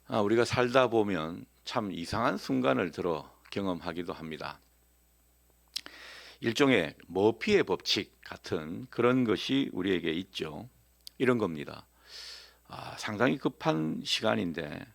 우리가 살다 보면 참 이상한 순간을 들어 경험하기도 합니다. 일종의 머피의 법칙 같은 그런 것이 우리에게 있죠. 이런 겁니다. 상당히 급한 시간인데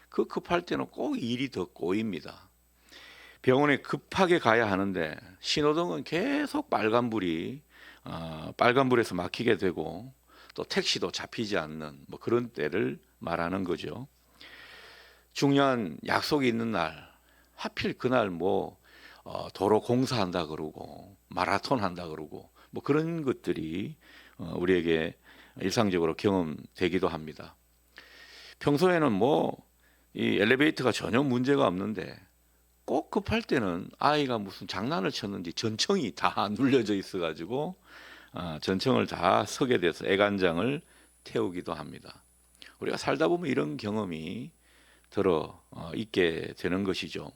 그 급할 때는 꼭 일이 더 꼬입니다. 병원에 급하게 가야 하는데 신호등은 계속 빨간불에서 막히게 되고 또 택시도 잡히지 않는 그런 때를 말하는 거죠. 중요한 약속이 있는 날, 하필 그날 도로 공사한다 그러고 마라톤 한다 그러고 그런 것들이 우리에게 일상적으로 경험되기도 합니다. 평소에는 이 엘리베이터가 전혀 문제가 없는데 꼭 급할 때는 아이가 무슨 장난을 쳤는지 전청이 다 눌려져 있어가지고 전청을 다 서게 돼서 애간장을 태우기도 합니다. 우리가 살다 보면 이런 경험이 들어 있게 되는 것이죠.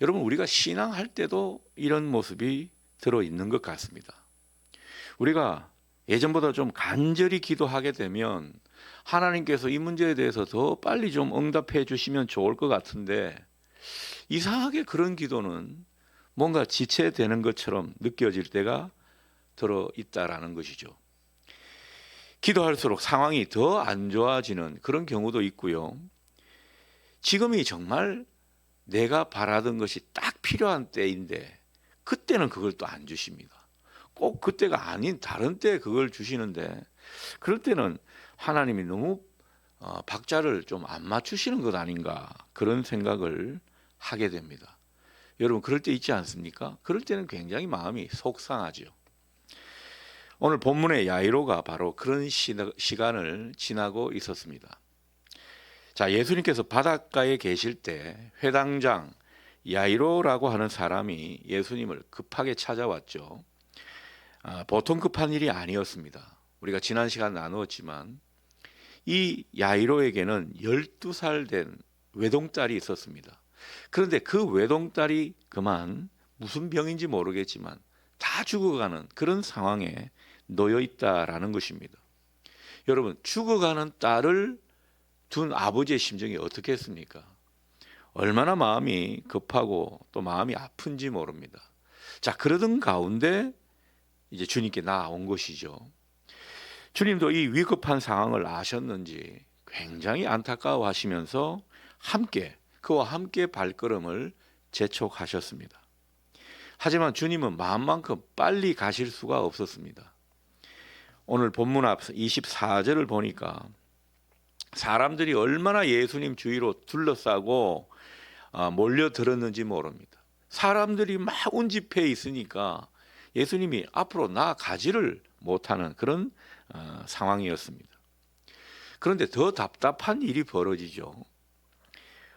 여러분, 우리가 신앙할 때도 이런 모습이 들어 있는 것 같습니다. 우리가 예전보다 좀 간절히 기도하게 되면 하나님께서 이 문제에 대해서 더 빨리 좀 응답해 주시면 좋을 것 같은데 이상하게 그런 기도는 뭔가 지체되는 것처럼 느껴질 때가 들어 있다라는 것이죠. 기도할수록 상황이 더 안 좋아지는 그런 경우도 있고요. 지금이 정말 내가 바라던 것이 딱 필요한 때인데 그때는 그걸 또 안 주십니다. 꼭 그때가 아닌 다른 때에 그걸 주시는데 그럴 때는 하나님이 너무 박자를 좀 안 맞추시는 것 아닌가 그런 생각을 하게 됩니다. 여러분, 그럴 때 있지 않습니까? 그럴 때는 굉장히 마음이 속상하죠. 오늘 본문의 야이로가 바로 그런 시간을 지나고 있었습니다. 자, 예수님께서 바닷가에 계실 때 회당장 야이로라고 하는 사람이 예수님을 급하게 찾아왔죠. 보통 급한 일이 아니었습니다. 우리가 지난 시간 나누었지만 이 야이로에게는 12살 된 외동딸이 있었습니다. 그런데 그 외동딸이 그만 무슨 병인지 모르겠지만 다 죽어가는 그런 상황에 놓여 있다라는 것입니다. 여러분, 죽어가는 딸을 둔 아버지의 심정이 어떻겠습니까? 얼마나 마음이 급하고 또 마음이 아픈지 모릅니다. 자, 그러던 가운데 이제 주님께 나온 것이죠. 주님도 이 위급한 상황을 아셨는지 굉장히 안타까워하시면서 그와 함께 발걸음을 재촉하셨습니다. 하지만 주님은 마음만큼 빨리 가실 수가 없었습니다. 오늘 본문 앞 24절을 보니까 사람들이 얼마나 예수님 주위로 둘러싸고 몰려들었는지 모릅니다. 사람들이 막 운집해 있으니까 예수님이 앞으로 나아가지를 못하는 그런 상황이었습니다. 그런데 더 답답한 일이 벌어지죠.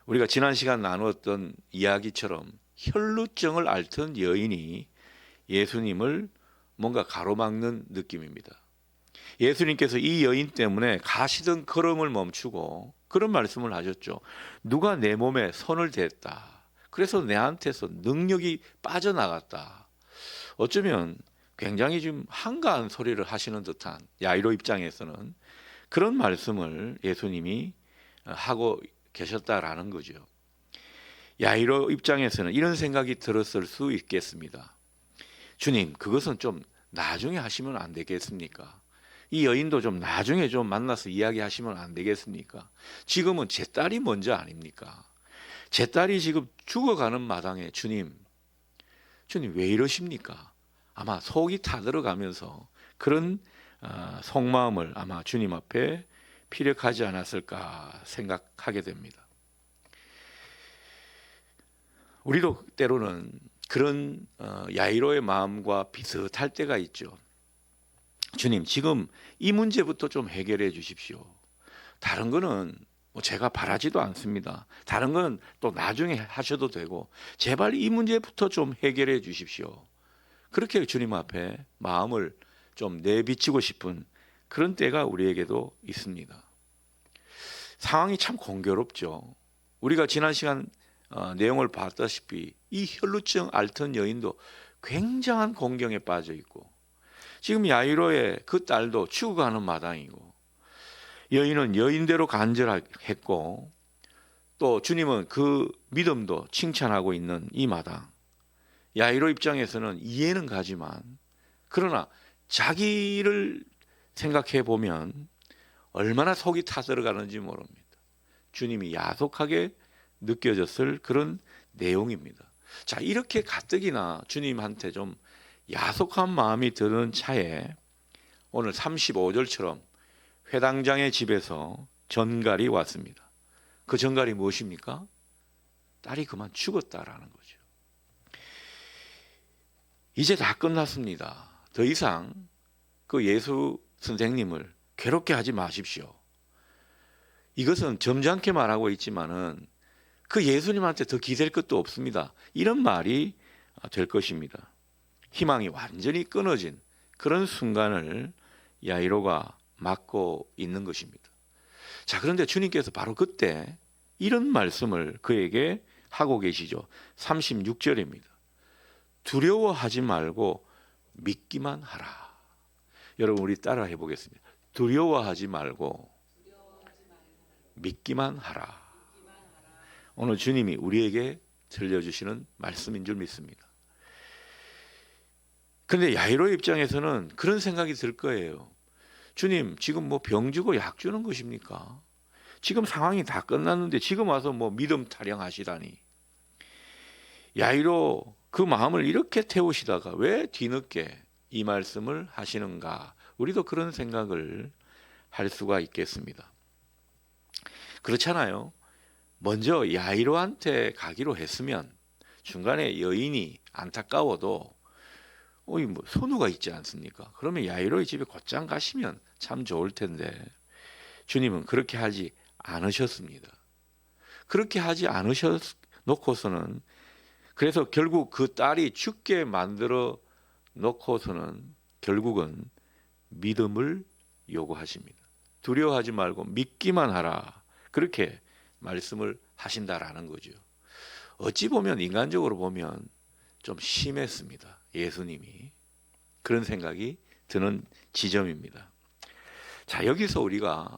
우리가 지난 시간 나누었던 이야기처럼 혈루증을 앓던 여인이 예수님을 뭔가 가로막는 느낌입니다. 예수님께서 이 여인 때문에 가시던 걸음을 멈추고 그런 말씀을 하셨죠. 누가 내 몸에 손을 댔다. 그래서 내한테서 능력이 빠져나갔다. 어쩌면 굉장히 좀 한가한 소리를 하시는 듯한 야이로 입장에서는 그런 말씀을 예수님이 하고 계셨다라는 거죠. 야이로 입장에서는 이런 생각이 들었을 수 있겠습니다. 주님, 그것은 좀 나중에 하시면 안 되겠습니까? 이 여인도 좀 나중에 좀 만나서 이야기하시면 안 되겠습니까? 지금은 제 딸이 먼저 아닙니까? 제 딸이 지금 죽어가는 마당에 주님 왜 이러십니까? 아마 속이 타들어가면서 그런 속마음을 아마 주님 앞에 피력하지 않았을까 생각하게 됩니다. 우리도 때로는 그런 야이로의 마음과 비슷할 때가 있죠. 주님, 지금 이 문제부터 좀 해결해 주십시오. 다른 거는 제가 바라지도 않습니다. 다른 건 또 나중에 하셔도 되고 제발 이 문제부터 좀 해결해 주십시오. 그렇게 주님 앞에 마음을 좀 내비치고 싶은 그런 때가 우리에게도 있습니다. 상황이 참 공교롭죠. 우리가 지난 시간 내용을 봤다시피 이 혈루증 앓던 여인도 굉장한 공경에 빠져 있고 지금 야이로의 그 딸도 죽어가는 마당이고 여인은 여인대로 간절했고 또 주님은 그 믿음도 칭찬하고 있는 이 마당, 야이로 입장에서는 이해는 가지만 그러나 자기를 생각해 보면 얼마나 속이 타들어가는지 모릅니다. 주님이 야속하게 느껴졌을 그런 내용입니다. 자, 이렇게 가뜩이나 주님한테 좀 야속한 마음이 드는 차에 오늘 35절처럼 회당장의 집에서 전갈이 왔습니다. 그 전갈이 무엇입니까? 딸이 그만 죽었다라는 거죠. 이제 다 끝났습니다. 더 이상 그 예수 선생님을 괴롭게 하지 마십시오. 이것은 점잖게 말하고 있지만은 그 예수님한테 더 기댈 것도 없습니다. 이런 말이 될 것입니다. 희망이 완전히 끊어진 그런 순간을 야이로가 맞고 있는 것입니다. 자, 그런데 주님께서 바로 그때 이런 말씀을 그에게 하고 계시죠. 36절입니다. 두려워하지 말고 믿기만 하라. 여러분, 우리 따라 해보겠습니다. 두려워하지 말고 믿기만 하라. 오늘 주님이 우리에게 들려주시는 말씀인 줄 믿습니다. 그런데 야이로의 입장에서는 그런 생각이 들 거예요. 주님, 지금 뭐 병 주고 약 주는 것입니까? 지금 상황이 다 끝났는데 지금 와서 뭐 믿음 타령하시다니. 야이로 그 마음을 이렇게 태우시다가 왜 뒤늦게 이 말씀을 하시는가? 우리도 그런 생각을 할 수가 있겠습니다. 그렇잖아요. 먼저 야이로한테 가기로 했으면 중간에 여인이 안타까워도 뭐 선우가 있지 않습니까? 그러면 야이로의 집에 곧장 가시면 참 좋을 텐데 주님은 그렇게 하지 않으셨습니다. 그렇게 하지 않으셔놓고서는 그래서 결국 그 딸이 죽게 만들어 놓고서는 결국은 믿음을 요구하십니다. 두려워하지 말고 믿기만 하라. 그렇게 말씀을 하신다라는 거죠. 어찌 보면 인간적으로 보면 좀 심했습니다. 예수님이. 그런 생각이 드는 지점입니다. 자, 여기서 우리가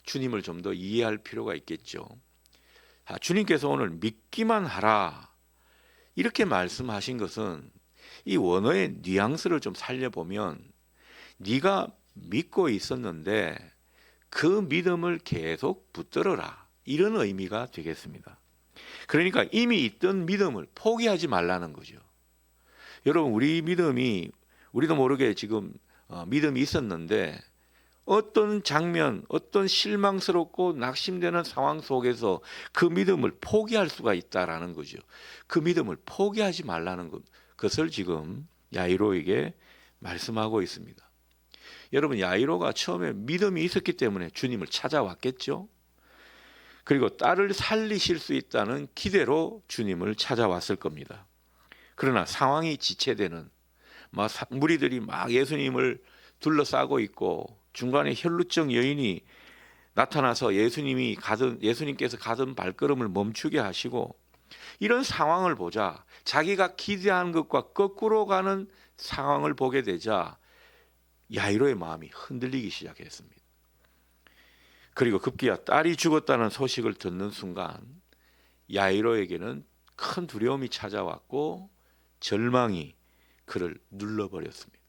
주님을 좀 더 이해할 필요가 있겠죠. 주님께서 오늘 믿기만 하라 이렇게 말씀하신 것은 이 원어의 뉘앙스를 좀 살려보면 네가 믿고 있었는데 그 믿음을 계속 붙들어라 이런 의미가 되겠습니다. 그러니까 이미 있던 믿음을 포기하지 말라는 거죠. 여러분, 우리 믿음이 우리도 모르게 지금 믿음이 있었는데 어떤 장면, 어떤 실망스럽고 낙심되는 상황 속에서 그 믿음을 포기할 수가 있다라는 거죠. 그 믿음을 포기하지 말라는 것을 지금 야이로에게 말씀하고 있습니다. 여러분, 야이로가 처음에 믿음이 있었기 때문에 주님을 찾아왔겠죠. 그리고 딸을 살리실 수 있다는 기대로 주님을 찾아왔을 겁니다. 그러나 상황이 지체되는 무리들이 막 예수님을 둘러싸고 있고 중간에 혈루증 여인이 나타나서 예수님께서 가던 발걸음을 멈추게 하시고 이런 상황을 보자 자기가 기대한 것과 거꾸로 가는 상황을 보게 되자 야이로의 마음이 흔들리기 시작했습니다. 그리고 급기야 딸이 죽었다는 소식을 듣는 순간 야이로에게는 큰 두려움이 찾아왔고 절망이 그를 눌러버렸습니다.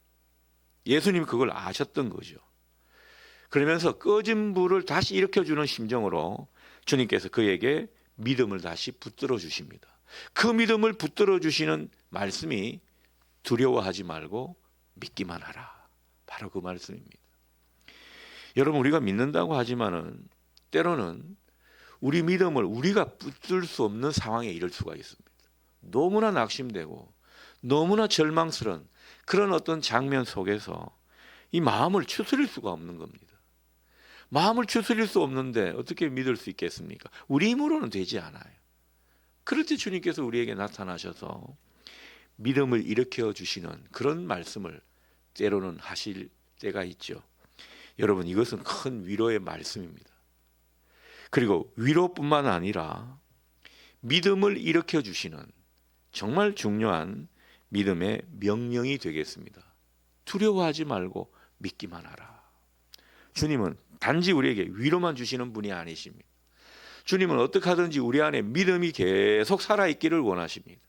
예수님이 그걸 아셨던 거죠. 그러면서 꺼진 불을 다시 일으켜주는 심정으로 주님께서 그에게 믿음을 다시 붙들어 주십니다. 그 믿음을 붙들어 주시는 말씀이 두려워하지 말고 믿기만 하라. 바로 그 말씀입니다. 여러분, 우리가 믿는다고 하지만은 때로는 우리 믿음을 우리가 붙들 수 없는 상황에 이를 수가 있습니다. 너무나 낙심되고 너무나 절망스러운 그런 어떤 장면 속에서 이 마음을 추스릴 수가 없는 겁니다. 마음을 추스릴 수 없는데 어떻게 믿을 수 있겠습니까? 우리 힘으로는 되지 않아요. 그럴 때 주님께서 우리에게 나타나셔서 믿음을 일으켜 주시는 그런 말씀을 때로는 하실 때가 있죠. 여러분, 이것은 큰 위로의 말씀입니다. 그리고 위로뿐만 아니라 믿음을 일으켜 주시는 정말 중요한 믿음의 명령이 되겠습니다. 두려워하지 말고 믿기만 하라. 주님은 단지 우리에게 위로만 주시는 분이 아니십니다. 주님은 어떻게 하든지 우리 안에 믿음이 계속 살아있기를 원하십니다.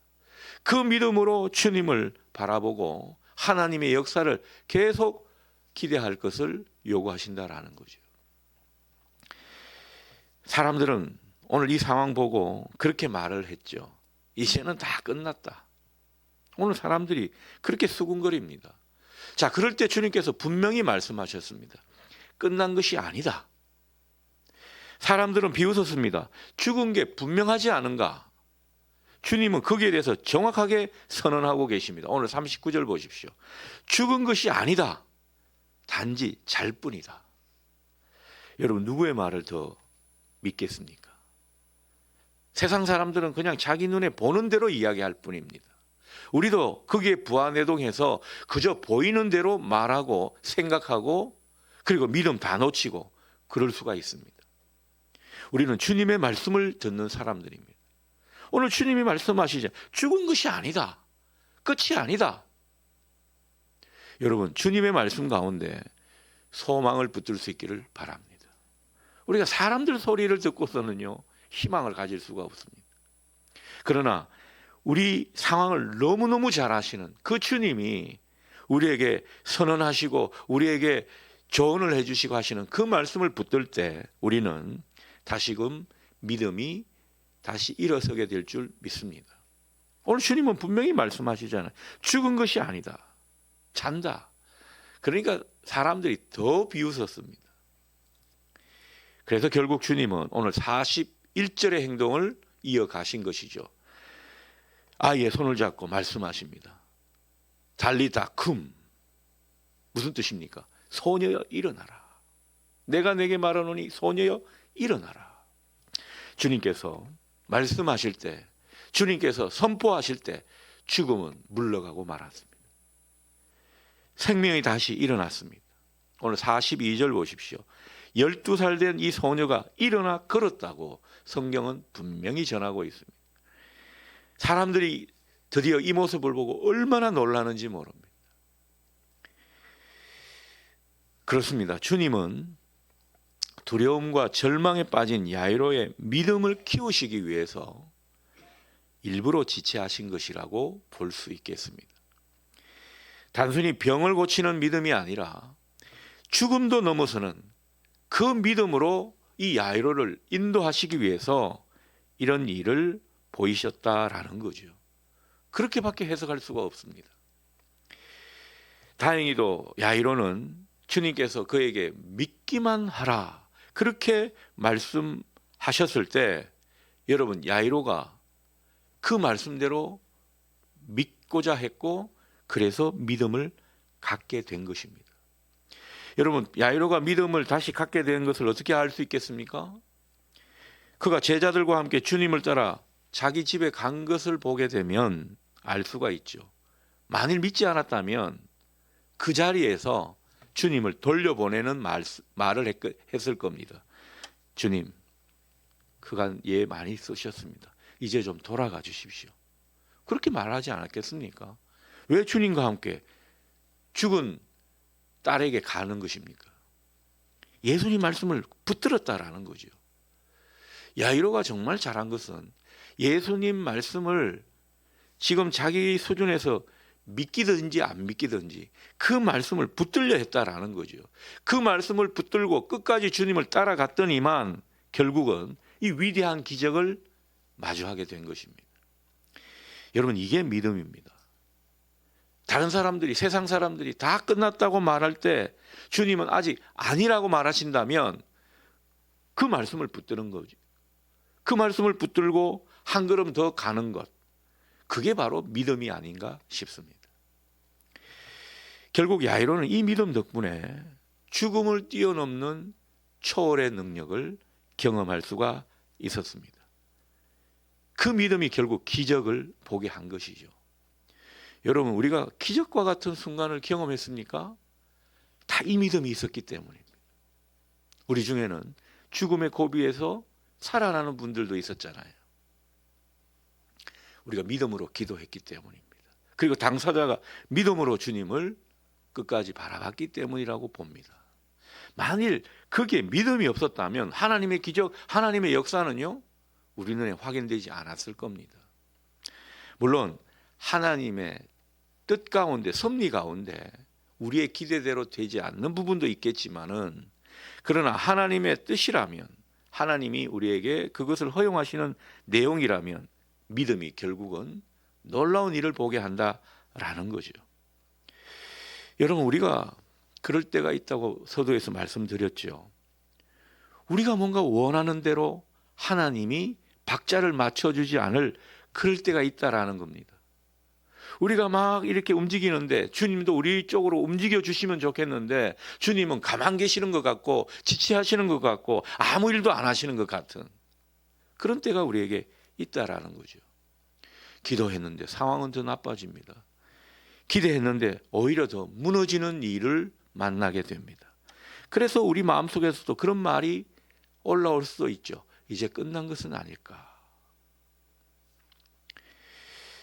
그 믿음으로 주님을 바라보고 하나님의 역사를 계속 기대할 것을 요구하신다라는 거죠. 사람들은 오늘 이 상황 보고 그렇게 말을 했죠. 이제는 다 끝났다. 오늘 사람들이 그렇게 수군거립니다. 자, 그럴 때 주님께서 분명히 말씀하셨습니다. 끝난 것이 아니다. 사람들은 비웃었습니다. 죽은 게 분명하지 않은가? 주님은 거기에 대해서 정확하게 선언하고 계십니다. 오늘 39절 보십시오. 죽은 것이 아니다. 단지 잘 뿐이다. 여러분, 누구의 말을 더 믿겠습니까? 세상 사람들은 그냥 자기 눈에 보는 대로 이야기할 뿐입니다. 우리도 거기에 부안해동해서 그저 보이는 대로 말하고 생각하고 그리고 믿음 다 놓치고 그럴 수가 있습니다. 우리는 주님의 말씀을 듣는 사람들입니다. 오늘 주님이 말씀하시죠. 죽은 것이 아니다. 끝이 아니다. 여러분, 주님의 말씀 가운데 소망을 붙들 수 있기를 바랍니다. 우리가 사람들 소리를 듣고서는요, 희망을 가질 수가 없습니다. 그러나 우리 상황을 너무너무 잘 아시는 그 주님이 우리에게 선언하시고 우리에게 조언을 해주시고 하시는 그 말씀을 붙들 때 우리는 다시금 믿음이 다시 일어서게 될 줄 믿습니다. 오늘 주님은 분명히 말씀하시잖아요. 죽은 것이 아니다. 잔다. 그러니까 사람들이 더 비웃었습니다. 그래서 결국 주님은 오늘 41절의 행동을 이어가신 것이죠. 아이의 손을 잡고 말씀하십니다. 달리다 쿰. 무슨 뜻입니까? 소녀여 일어나라. 내가 내게 말하노니 소녀여 일어나라. 주님께서 말씀하실 때, 주님께서 선포하실 때 죽음은 물러가고 말았습니다. 생명이 다시 일어났습니다. 오늘 42절 보십시오. 12살 된 이 소녀가 일어나 걸었다고 성경은 분명히 전하고 있습니다. 사람들이 드디어 이 모습을 보고 얼마나 놀라는지 모릅니다. 그렇습니다. 주님은 두려움과 절망에 빠진 야이로의 믿음을 키우시기 위해서 일부러 지체하신 것이라고 볼 수 있겠습니다. 단순히 병을 고치는 믿음이 아니라 죽음도 넘어서는 그 믿음으로 이 야이로를 인도하시기 위해서 이런 일을 보이셨다라는 거죠. 그렇게밖에 해석할 수가 없습니다. 다행히도 야이로는 주님께서 그에게 믿기만 하라 그렇게 말씀하셨을 때 여러분, 야이로가 그 말씀대로 믿고자 했고 그래서 믿음을 갖게 된 것입니다. 여러분, 야이로가 믿음을 다시 갖게 된 것을 어떻게 알 수 있겠습니까? 그가 제자들과 함께 주님을 따라 자기 집에 간 것을 보게 되면 알 수가 있죠. 만일 믿지 않았다면 그 자리에서 주님을 돌려보내는 말을 했을 겁니다. 주님, 그간 예 많이 쓰셨습니다. 이제 좀 돌아가 주십시오. 그렇게 말하지 않았겠습니까? 왜 주님과 함께 죽은 딸에게 가는 것입니까? 예수님 말씀을 붙들었다라는 거죠. 야이로가 정말 잘한 것은 예수님 말씀을 지금 자기 수준에서 믿기든지 안 믿기든지 그 말씀을 붙들려 했다라는 거죠. 그 말씀을 붙들고 끝까지 주님을 따라갔더니만 결국은 이 위대한 기적을 마주하게 된 것입니다. 여러분, 이게 믿음입니다. 다른 사람들이, 세상 사람들이 다 끝났다고 말할 때 주님은 아직 아니라고 말하신다면 그 말씀을 붙드는 거죠. 그 말씀을 붙들고 한 걸음 더 가는 것, 그게 바로 믿음이 아닌가 싶습니다. 결국 야이로는 이 믿음 덕분에 죽음을 뛰어넘는 초월의 능력을 경험할 수가 있었습니다. 그 믿음이 결국 기적을 보게 한 것이죠. 여러분, 우리가 기적과 같은 순간을 경험했습니까? 다 이 믿음이 있었기 때문입니다. 우리 중에는 죽음의 고비에서 살아나는 분들도 있었잖아요. 우리가 믿음으로 기도했기 때문입니다. 그리고 당사자가 믿음으로 주님을 끝까지 바라봤기 때문이라고 봅니다. 만일 그게 믿음이 없었다면 하나님의 기적, 하나님의 역사는요, 우리 눈에 확인되지 않았을 겁니다. 물론 하나님의 뜻 가운데, 섭리 가운데 우리의 기대대로 되지 않는 부분도 있겠지만은, 그러나 하나님의 뜻이라면, 하나님이 우리에게 그것을 허용하시는 내용이라면 믿음이 결국은 놀라운 일을 보게 한다라는 거죠. 여러분, 우리가 그럴 때가 있다고 서두에서 말씀드렸죠. 우리가 뭔가 원하는 대로 하나님이 박자를 맞춰주지 않을 그럴 때가 있다라는 겁니다. 우리가 막 이렇게 움직이는데 주님도 우리 쪽으로 움직여 주시면 좋겠는데 주님은 가만 계시는 것 같고 지체하시는 것 같고 아무 일도 안 하시는 것 같은 그런 때가 우리에게 있다라는 거죠. 기도했는데 상황은 더 나빠집니다. 기대했는데 오히려 더 무너지는 일을 만나게 됩니다. 그래서 우리 마음속에서도 그런 말이 올라올 수도 있죠. 이제 끝난 것은 아닐까.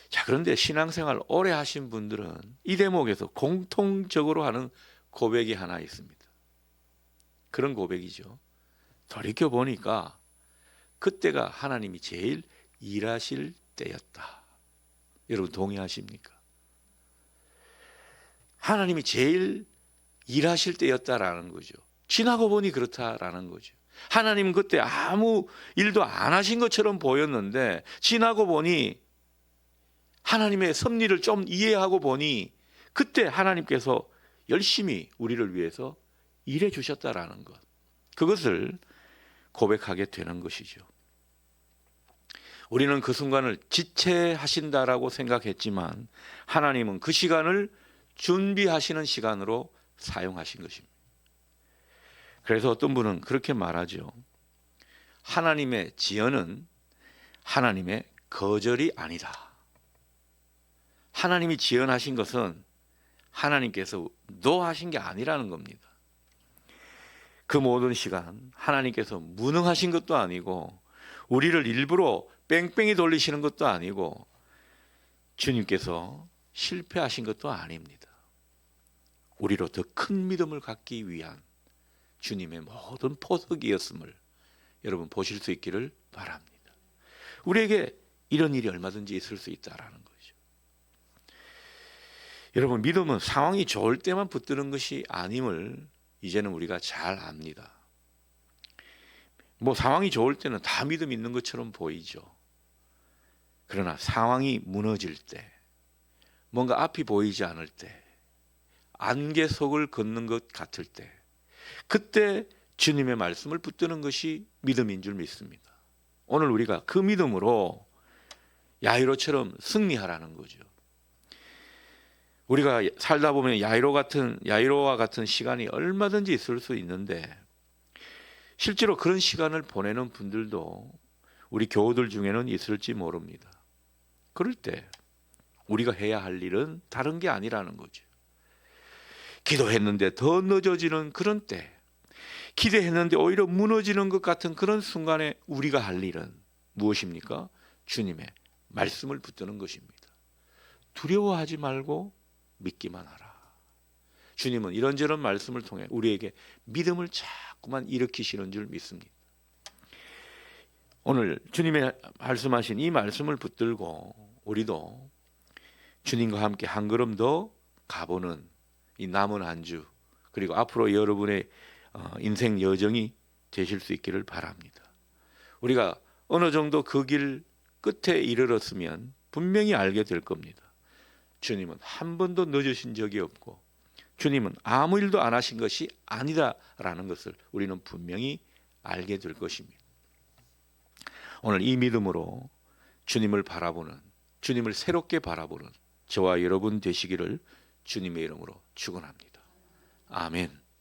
자, 그런데 신앙생활 오래 하신 분들은 이 대목에서 공통적으로 하는 고백이 하나 있습니다. 그런 고백이죠. 돌이켜 보니까 그때가 하나님이 제일 일하실 때였다. 여러분 동의하십니까? 하나님이 제일 일하실 때였다라는 거죠. 지나고 보니 그렇다라는 거죠. 하나님은 그때 아무 일도 안 하신 것처럼 보였는데 지나고 보니 하나님의 섭리를 좀 이해하고 보니 그때 하나님께서 열심히 우리를 위해서 일해 주셨다라는 것, 그것을 고백하게 되는 것이죠. 우리는 그 순간을 지체하신다라고 생각했지만 하나님은 그 시간을 준비하시는 시간으로 사용하신 것입니다. 그래서 어떤 분은 그렇게 말하죠. 하나님의 지연은 하나님의 거절이 아니다. 하나님이 지연하신 것은 하나님께서 노하신 게 아니라는 겁니다. 그 모든 시간 하나님께서 무능하신 것도 아니고 우리를 일부러 뺑뺑이 돌리시는 것도 아니고 주님께서 실패하신 것도 아닙니다. 우리로 더 큰 믿음을 갖기 위한 주님의 모든 포석이었음을 여러분 보실 수 있기를 바랍니다. 우리에게 이런 일이 얼마든지 있을 수 있다라는 거죠. 여러분, 믿음은 상황이 좋을 때만 붙드는 것이 아님을 이제는 우리가 잘 압니다. 뭐 상황이 좋을 때는 다 믿음 있는 것처럼 보이죠. 그러나 상황이 무너질 때, 뭔가 앞이 보이지 않을 때, 안개 속을 걷는 것 같을 때, 그때 주님의 말씀을 붙드는 것이 믿음인 줄 믿습니다. 오늘 우리가 그 믿음으로 야이로처럼 승리하라는 거죠. 우리가 살다 보면 야이로와 같은 시간이 얼마든지 있을 수 있는데 실제로 그런 시간을 보내는 분들도 우리 교우들 중에는 있을지 모릅니다. 그럴 때 우리가 해야 할 일은 다른 게 아니라는 거죠. 기도했는데 더 늦어지는 그런 때, 기대했는데 오히려 무너지는 것 같은 그런 순간에 우리가 할 일은 무엇입니까? 주님의 말씀을 붙드는 것입니다. 두려워하지 말고 믿기만 하라. 주님은 이런저런 말씀을 통해 우리에게 믿음을 자꾸만 일으키시는 줄 믿습니다. 오늘 주님의 말씀하신 이 말씀을 붙들고 우리도 주님과 함께 한 걸음 더 가보는 이 남은 한 주, 그리고 앞으로 여러분의 인생 여정이 되실 수 있기를 바랍니다. 우리가 어느 정도 그 길 끝에 이르렀으면 분명히 알게 될 겁니다. 주님은 한 번도 늦으신 적이 없고 주님은 아무 일도 안 하신 것이 아니다라는 것을 우리는 분명히 알게 될 것입니다. 오늘 이 믿음으로 주님을 바라보는, 주님을 새롭게 바라보는 저와 여러분 되시기를 주님의 이름으로 축원합니다. 아멘.